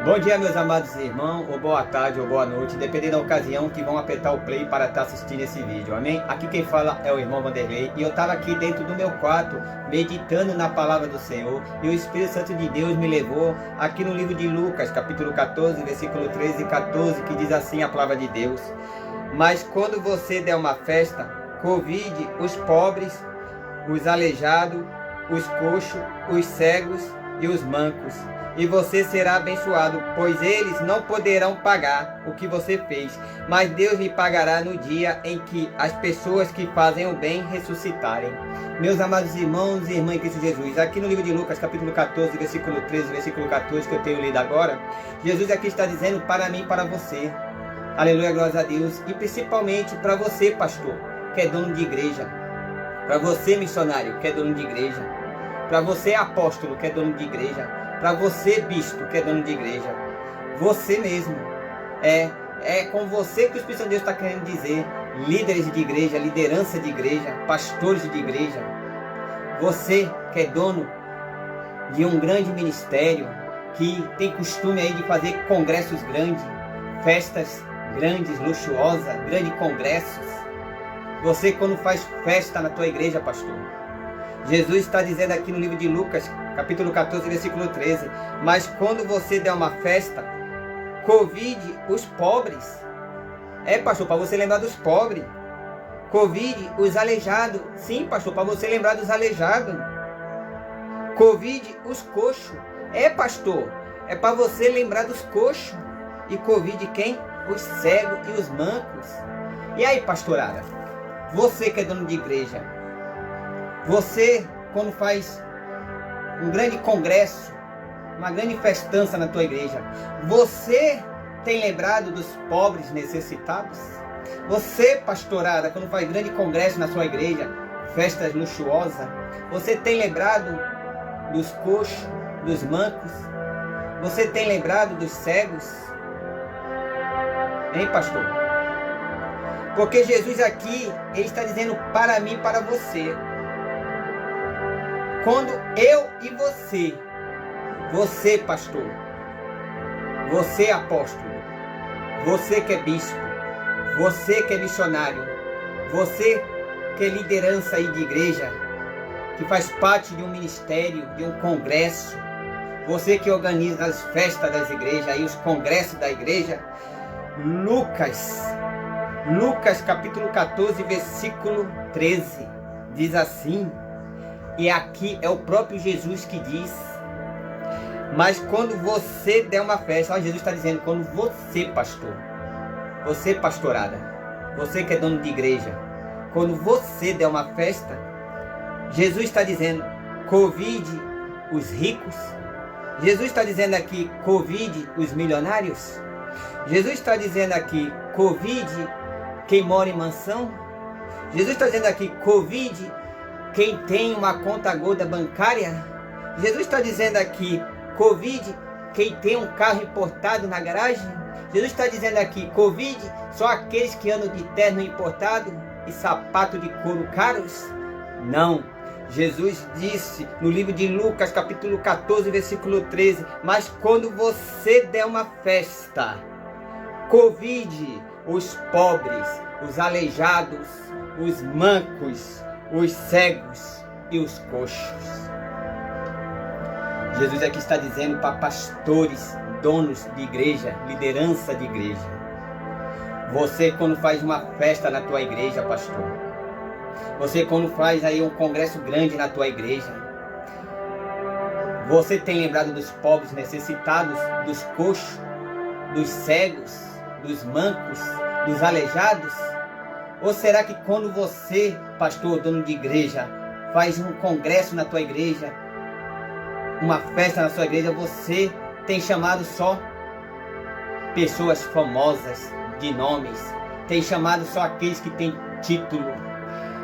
Bom dia, meus amados irmãos, ou boa tarde, ou boa noite, dependendo da ocasião que vão apertar o play para estar assistindo esse vídeo, amém? Aqui quem fala é o irmão Vanderlei, e eu estava aqui dentro do meu quarto, meditando na palavra do Senhor, e o Espírito Santo de Deus me levou aqui no livro de Lucas, capítulo 14, versículo 13 e 14, que diz assim a palavra de Deus: Mas quando você der uma festa, convide os pobres, os aleijados, os coxos, os cegos e os mancos, e você será abençoado, pois eles não poderão pagar o que você fez, mas Deus lhe pagará no dia em que as pessoas que fazem o bem ressuscitarem. Meus amados irmãos e irmãs em Cristo Jesus, aqui no livro de Lucas, capítulo 14, versículo 13, versículo 14, que eu tenho lido agora, Jesus aqui está dizendo para mim e para você, aleluia, glória a Deus, e principalmente para você, pastor, que é dono de igreja, para você, missionário, que é dono de igreja, para você, apóstolo, que é dono de igreja, para você, bispo, que é dono de igreja, você mesmo, é com você que o Espírito de Deus está querendo dizer, líderes de igreja, liderança de igreja, pastores de igreja, você que é dono de um grande ministério, que tem costume aí de fazer congressos grandes, festas grandes, luxuosas, grandes congressos, você quando faz festa na tua igreja, pastor, Jesus está dizendo aqui no livro de Lucas, capítulo 14, versículo 13, mas quando você der uma festa, convide os pobres. Pastor, para você lembrar dos pobres. Convide os aleijados. Sim, pastor, para você lembrar dos aleijados. Convide os coxos. Pastor, é para você lembrar dos coxos. E convide quem? Os cegos e os mancos. E aí, pastorada? Você que é dono de igreja, você, quando faz um grande congresso, uma grande festança na tua igreja, você tem lembrado dos pobres necessitados? Você, pastorada, quando faz grande congresso na sua igreja, festas luxuosas, você tem lembrado dos coxos, dos mancos? Você tem lembrado dos cegos? Hein, pastor? Porque Jesus aqui, ele está dizendo para mim e para você. Quando eu e você pastor, você apóstolo, você que é bispo, você que é missionário, você que é liderança aí de igreja, que faz parte de um ministério, de um congresso, você que organiza as festas das igrejas e os congressos da igreja, Lucas capítulo 14, versículo 13, diz assim, e aqui é o próprio Jesus que diz, mas quando você der uma festa, olha, Jesus está dizendo, quando você, pastor, você, pastorada, você que é dono de igreja, quando você der uma festa, Jesus está dizendo, convide os ricos. Jesus está dizendo aqui, convide os milionários. Jesus está dizendo aqui, convide quem mora em mansão. Jesus está dizendo aqui, convide quem tem uma conta gorda bancária. Jesus está dizendo aqui, convide quem tem um carro importado na garagem. Jesus está dizendo aqui, convide só aqueles que andam de terno importado e sapato de couro caros. Não. Jesus disse no livro de Lucas, capítulo 14, versículo 13, mas quando você der uma festa, convide os pobres, os aleijados, os mancos, os cegos e os coxos. Jesus aqui está dizendo para pastores, donos de igreja, liderança de igreja. Você quando faz uma festa na tua igreja, pastor, você quando faz aí um congresso grande na tua igreja, você tem lembrado dos pobres necessitados, dos coxos, dos cegos, dos mancos, dos aleijados? Ou será que quando você, pastor, dono de igreja, faz um congresso na tua igreja, uma festa na sua igreja, você tem chamado só pessoas famosas, de nomes, tem chamado só aqueles que têm título,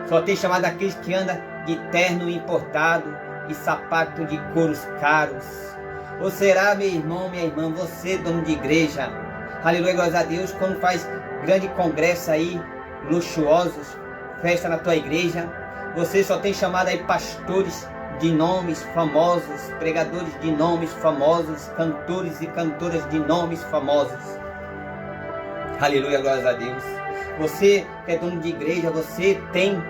só tem chamado aqueles que andam de terno importado e sapato de couros caros? Ou será, meu irmão, minha irmã, você, dono de igreja, aleluia, glória a Deus, quando faz grande congresso aí, luxuosos, festa na tua igreja, você só tem chamado aí pastores de nomes famosos, pregadores de nomes famosos, cantores e cantoras de nomes famosos. Aleluia, glórias a Deus. Você que é dono de igreja, você tem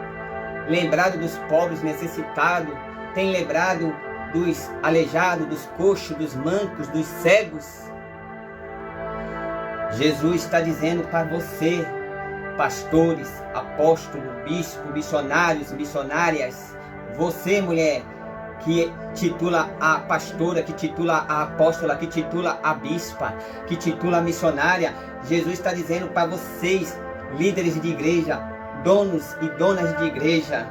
lembrado dos pobres necessitados, tem lembrado dos aleijados, dos coxos, dos mancos, dos cegos. Jesus está dizendo para você, pastores, apóstolos, bispos, missionários, missionárias, você, mulher, que titula a pastora, que titula a apóstola, que titula a bispa, que titula a missionária, Jesus está dizendo para vocês, líderes de igreja, donos e donas de igreja,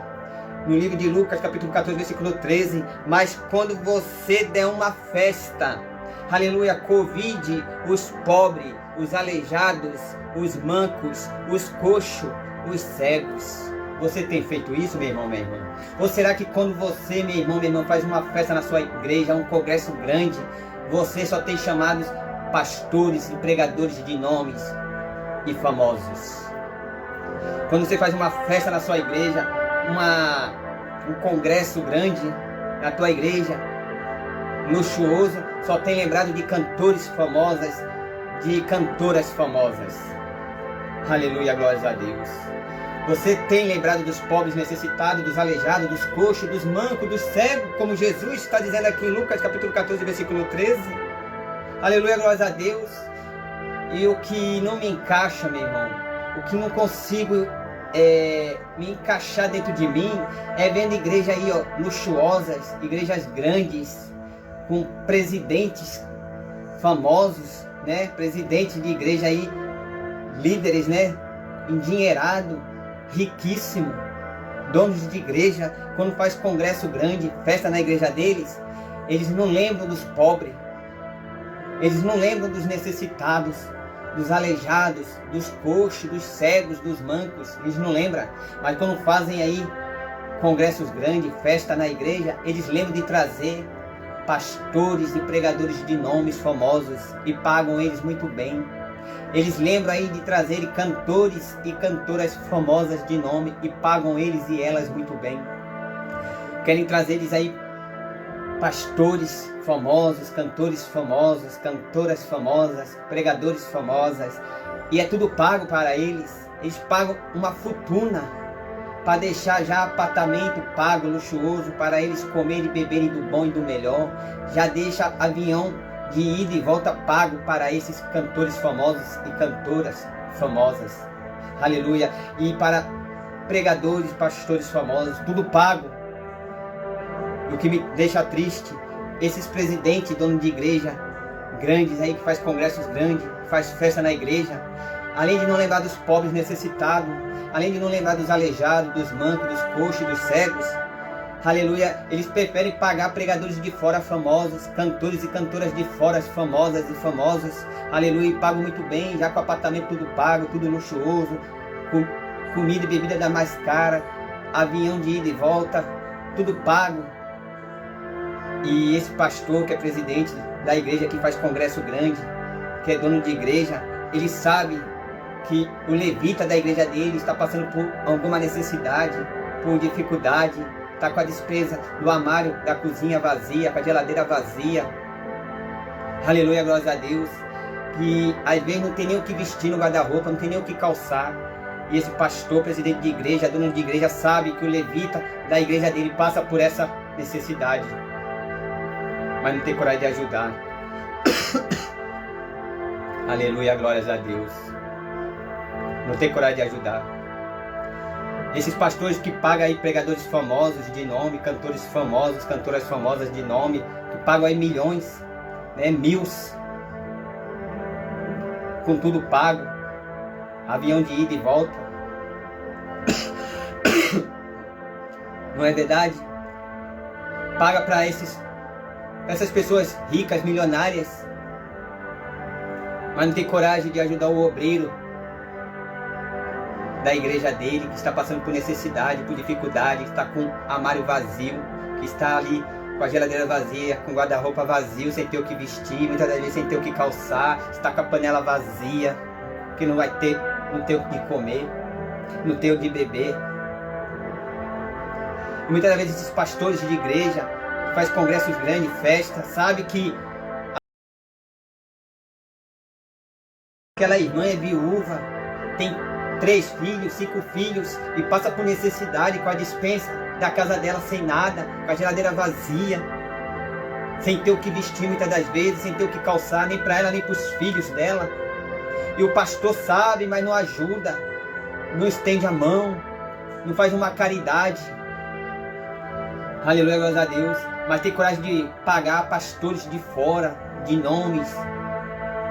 no livro de Lucas, capítulo 14, versículo 13, mas quando você der uma festa, aleluia, convide os pobres, os aleijados, os mancos, os coxos, os cegos. Você tem feito isso, meu irmão, minha irmã? Ou será que quando você, meu irmão, faz uma festa na sua igreja, um congresso grande, você só tem chamados pastores e pregadores de nomes e famosos? Quando você faz uma festa na sua igreja, um congresso grande na tua igreja, luxuoso, só tem lembrado de cantores famosos, de cantoras famosas. Aleluia, glórias a Deus. Você tem lembrado dos pobres necessitados, dos aleijados, dos coxos, dos mancos, dos cegos, como Jesus está dizendo aqui em Lucas capítulo 14, versículo 13. Aleluia, glórias a Deus. E o que não me encaixa, meu irmão, o que não consigo me encaixar dentro de mim, é vendo igreja aí, ó, luxuosas, igrejas grandes, com presidentes famosos, né? Presidentes de igreja aí, líderes, né? Endinheirado, riquíssimo, donos de igreja, quando faz congresso grande, festa na igreja deles, eles não lembram dos pobres, eles não lembram dos necessitados, dos aleijados, dos coxos, dos cegos, dos mancos, eles não lembram. Mas quando fazem aí congressos grandes, festa na igreja, eles lembram de trazer pastores e pregadores de nomes famosos e pagam eles muito bem. Eles lembram aí de trazer cantores e cantoras famosas de nome e pagam eles e elas muito bem. Querem trazer eles aí pastores famosos, cantores famosos, cantoras famosas, pregadores famosas, e é tudo pago para eles. Eles pagam uma fortuna para deixar já apartamento pago, luxuoso, para eles comerem e beberem do bom e do melhor. Já deixa avião de ida e volta pago para esses cantores famosos e cantoras famosas. Aleluia. E para pregadores, pastores famosos, tudo pago. O que me deixa triste, esses presidentes, donos de igreja grandes aí, que faz congressos grandes, que faz festa na igreja, além de não lembrar dos pobres necessitados, além de não lembrar dos aleijados, dos mancos, dos coxos, dos cegos, aleluia, eles preferem pagar pregadores de fora famosos, cantores e cantoras de fora famosas e famosos, aleluia, e pagam muito bem, já com apartamento tudo pago, tudo luxuoso, com comida e bebida da mais cara, avião de ida e volta, tudo pago. E esse pastor que é presidente da igreja, que faz congresso grande, que é dono de igreja, ele sabe que o levita da igreja dele está passando por alguma necessidade, por dificuldade, está com a despesa do armário da cozinha vazia, com a geladeira vazia. Aleluia, glórias a Deus. Que às vezes não tem nem o que vestir no guarda-roupa, não tem nem o que calçar. E esse pastor, presidente de igreja, dono de igreja, sabe que o levita da igreja dele passa por essa necessidade, mas não tem coragem de ajudar. Aleluia, glórias a Deus. Não tem coragem de ajudar. Esses pastores que pagam aí pregadores famosos de nome, cantores famosos, cantoras famosas de nome, que pagam aí milhões, né, mils, com tudo pago, avião de ida e volta. Não é verdade? Paga para essas pessoas ricas, milionárias, mas não tem coragem de ajudar o obreiro da igreja dele, que está passando por necessidade, por dificuldade, que está com armário vazio, que está ali com a geladeira vazia, com o guarda-roupa vazio, sem ter o que vestir, muitas das vezes sem ter o que calçar, está com a panela vazia, que não tem o que comer, não tem o que beber. E muitas das vezes esses pastores de igreja, faz congressos grandes, festa, sabe que aquela irmã é viúva, tem 3 filhos, 5 filhos e passa por necessidade com a despensa da casa dela sem nada, com a geladeira vazia, sem ter o que vestir muitas das vezes, sem ter o que calçar, nem para ela nem para os filhos dela. E o pastor sabe, mas não ajuda, não estende a mão, não faz uma caridade. Aleluia, glória a Deus. Mas tem coragem de pagar pastores de fora, de nomes.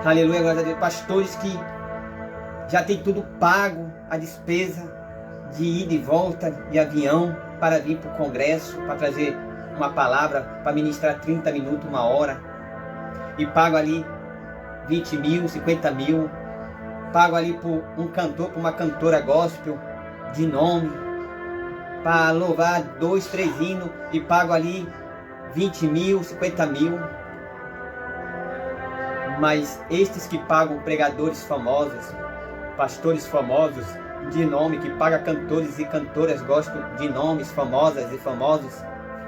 Aleluia, glória a Deus. Pastores que já tem tudo pago, a despesa de ida e volta de avião para vir para o congresso, para trazer uma palavra, para ministrar 30 minutos, 1 hora. E pago ali 20 mil, 50 mil. Pago ali por um cantor, por uma cantora gospel de nome, para louvar 2, 3 hinos, e pago ali 20 mil, 50 mil. Mas estes que pagam pregadores famosos, pastores famosos de nome, que pagam cantores e cantoras gospel de nomes famosas e famosos,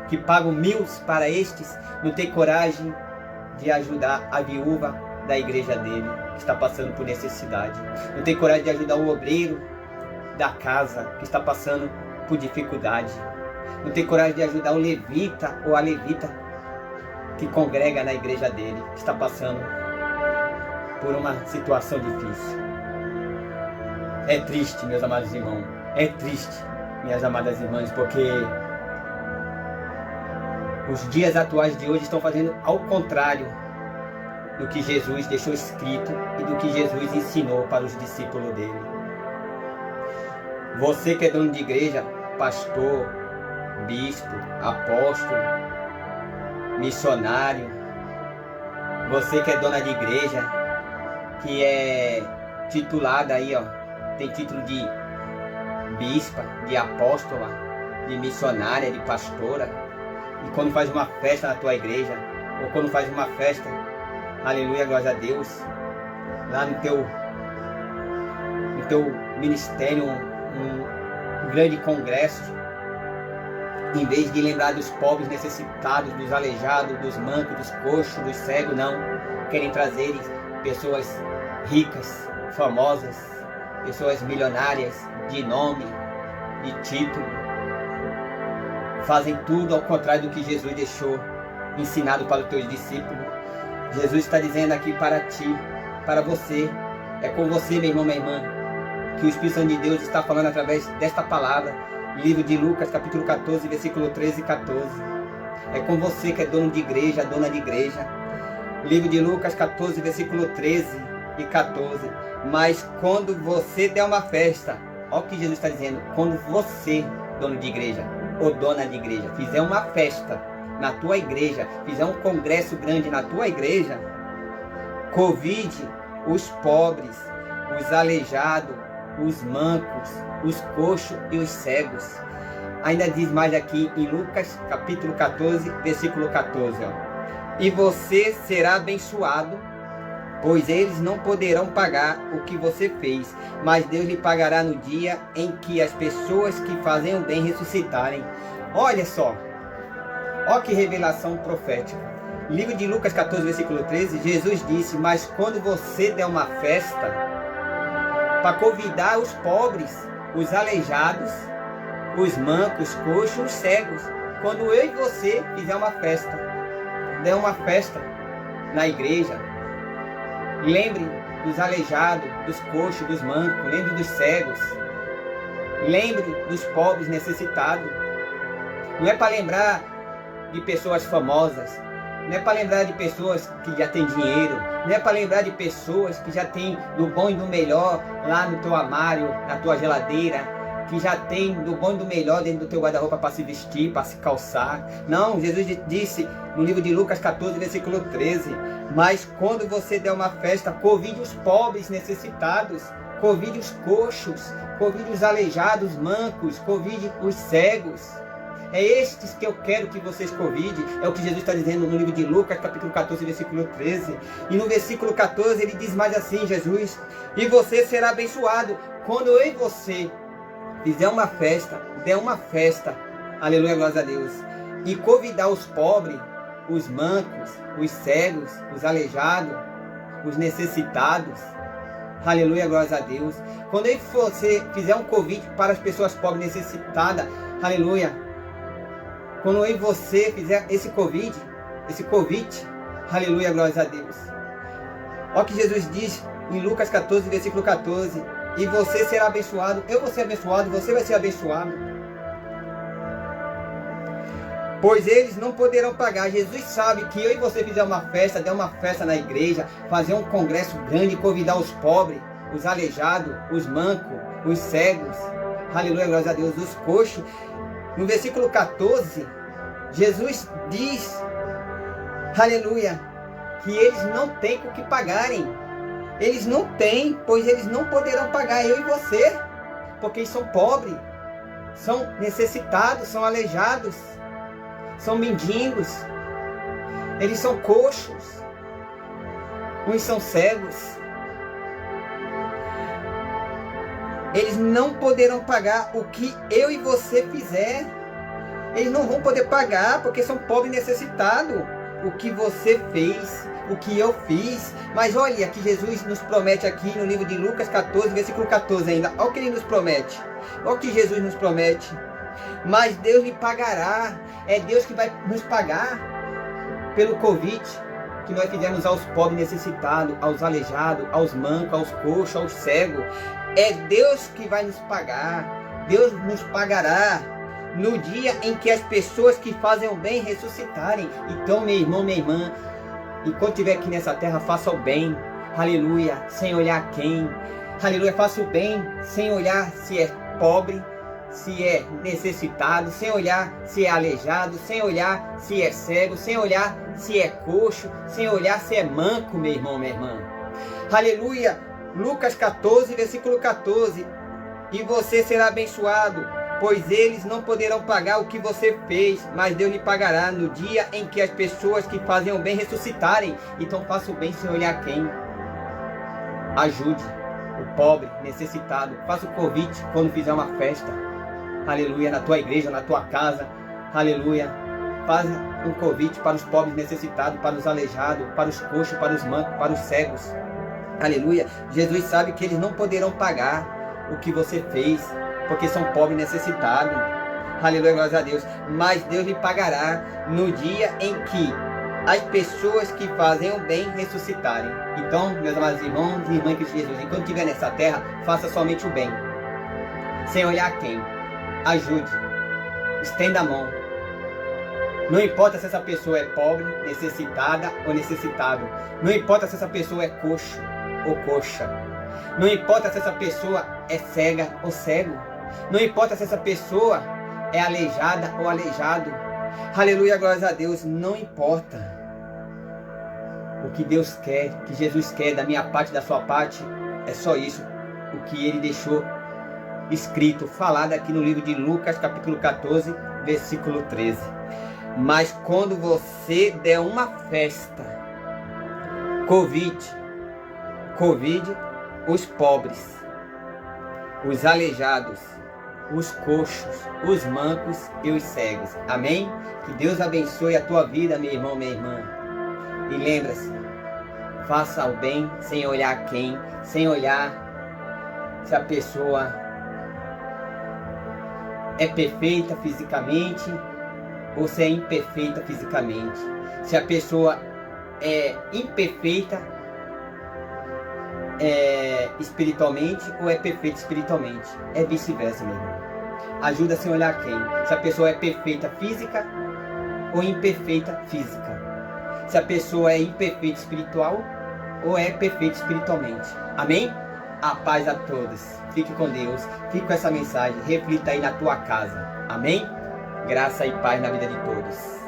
que pagam 1000 para estes, não tem coragem de ajudar a viúva da igreja dele, que está passando por necessidade. Não tem coragem de ajudar o obreiro da casa, que está passando por dificuldade. Não tem coragem de ajudar o levita ou a levita que congrega na igreja dele, que está passando por uma situação difícil. É triste, meus amados irmãos, é triste, minhas amadas irmãs, porque os dias atuais de hoje estão fazendo ao contrário do que Jesus deixou escrito e do que Jesus ensinou para os discípulos dele. Você que é dono de igreja, pastor, bispo, apóstolo, missionário, você que é dona de igreja, que é titulada aí, ó, tem título de bispa, de apóstola, de missionária, de pastora, e quando faz uma festa na tua igreja, ou quando faz uma festa, aleluia, glória a Deus, lá no teu ministério, um grande congresso, em vez de lembrar dos pobres necessitados, dos aleijados, dos mancos, dos coxos, dos cegos, não, querem trazer pessoas ricas, famosas, pessoas milionárias, de nome, de título, fazem tudo ao contrário do que Jesus deixou ensinado para os teus discípulos. Jesus está dizendo aqui para ti, para você, é com você, meu irmão, minha irmã, que o Espírito Santo de Deus está falando através desta palavra, livro de Lucas, capítulo 14, versículo 13 e 14. É com você que é dono de igreja, dona de igreja. Livro de Lucas 14, versículo 13 e 14. Mas quando você der uma festa, olha o que Jesus está dizendo, quando você, dono de igreja ou dona de igreja, fizer uma festa na tua igreja, fizer um congresso grande na tua igreja, convide os pobres, os aleijados, os mancos, os coxos e os cegos. Ainda diz mais aqui em Lucas capítulo 14, versículo 14, ó. E você será abençoado, pois eles não poderão pagar o que você fez, mas Deus lhe pagará no dia em que as pessoas que fazem o bem ressuscitarem. Olha só, olha que revelação profética. Livro de Lucas 14, versículo 13, Jesus disse, mas quando você der uma festa, para convidar os pobres, os aleijados, os mancos, coxos, os cegos, quando eu e você fizer uma festa, der uma festa na igreja, lembre dos aleijados, dos coxos, dos mancos, lembre dos cegos, lembre dos pobres necessitados. Não é para lembrar de pessoas famosas, não é para lembrar de pessoas que já têm dinheiro, não é para lembrar de pessoas que já têm do bom e do melhor lá no teu armário, na tua geladeira, que já tem do bom e do melhor dentro do teu guarda-roupa para se vestir, para se calçar. Não, Jesus disse no livro de Lucas 14, versículo 13, mas quando você der uma festa, convide os pobres necessitados, convide os coxos, convide os aleijados, mancos, convide os cegos. É estes que eu quero que vocês convidem. É o que Jesus está dizendo no livro de Lucas, capítulo 14, versículo 13. E no versículo 14 ele diz mais assim, Jesus, e você será abençoado quando eu e você fizer uma festa, der uma festa, aleluia, glória a Deus, e convidar os pobres, os mancos, os cegos, os aleijados, os necessitados. Aleluia, glórias a Deus. Quando você fizer um convite para as pessoas pobres necessitadas, aleluia. Quando você fizer esse convite, aleluia, glórias a Deus. Olha o que Jesus diz em Lucas 14, versículo 14. E você será abençoado, eu vou ser abençoado, você vai ser abençoado. Pois eles não poderão pagar. Jesus sabe que eu e você fizer uma festa, der uma festa na igreja, fazer um congresso grande, convidar os pobres, os aleijados, os mancos, os cegos, aleluia, glórias a Deus, os coxos. No versículo 14, Jesus diz, aleluia, que eles não têm com o que pagarem. Eles não têm, pois eles não poderão pagar, eu e você, porque eles são pobres, são necessitados, são aleijados, são mendigos, eles são coxos, uns são cegos. Eles não poderão pagar o que eu e você fizer. Eles não vão poder pagar porque são pobres e necessitados. O que você fez, o que eu fiz. Mas olha que Jesus nos promete aqui no livro de Lucas 14, versículo 14 ainda. Olha o que ele nos promete. Olha o que Jesus nos promete. Mas Deus lhe pagará. É Deus que vai nos pagar pelo convite que nós fizemos aos pobres necessitados, aos aleijados, aos mancos, aos coxos, aos cegos. É Deus que vai nos pagar. Deus nos pagará no dia em que as pessoas que fazem o bem ressuscitarem. Então, meu irmão, minha irmã, enquanto estiver aqui nessa terra, faça o bem, aleluia, sem olhar quem, aleluia, faça o bem, sem olhar se é pobre, se é necessitado, sem olhar se é aleijado, sem olhar se é cego, sem olhar se é coxo, sem olhar se é manco, meu irmão, minha irmã, aleluia. Lucas 14, versículo 14, e você será abençoado, pois eles não poderão pagar o que você fez, mas Deus lhe pagará no dia em que as pessoas que fazem o bem ressuscitarem. Então faça o bem sem olhar quem. Ajude o pobre, necessitado. Faça o convite quando fizer uma festa. Aleluia, na tua igreja, na tua casa. Aleluia. Faça um convite para os pobres necessitados, para os aleijados, para os coxos, para os mancos, para os cegos. Aleluia. Jesus sabe que eles não poderão pagar o que você fez, porque são pobres e necessitados. Aleluia, glória a Deus. Mas Deus lhe pagará no dia em que as pessoas que fazem o bem ressuscitarem. Então, meus amados irmãos e irmãs de Jesus, enquanto estiver nessa terra, faça somente o bem, sem olhar quem. Ajude, estenda a mão. Não importa se essa pessoa é pobre, necessitada ou necessitado. Não importa se essa pessoa é coxo ou coxa. Não importa se essa pessoa é cega ou cego. Não importa se essa pessoa é aleijada ou aleijado. Aleluia, glórias a Deus. Não importa. O que Deus quer, que Jesus quer da minha parte, da sua parte, é só isso. O que Ele deixou escrito, falado aqui no livro de Lucas, capítulo 14, versículo 13. Mas quando você der uma festa, convide os pobres, os aleijados, os coxos, os mancos e os cegos. Amém? Que Deus abençoe a tua vida, meu irmão, minha irmã. E lembra-se, faça o bem sem olhar quem, sem olhar se a pessoa é perfeita fisicamente ou se é imperfeita fisicamente. Se a pessoa é imperfeita espiritualmente ou é perfeita espiritualmente. É vice-versa, meu irmão. Ajuda sem olhar quem. Se a pessoa é perfeita física ou imperfeita física. Se a pessoa é imperfeita espiritual ou é perfeita espiritualmente. Amém? A paz a todos. Fique com Deus. Fique com essa mensagem. Reflita aí na tua casa. Amém? Graça e paz na vida de todos.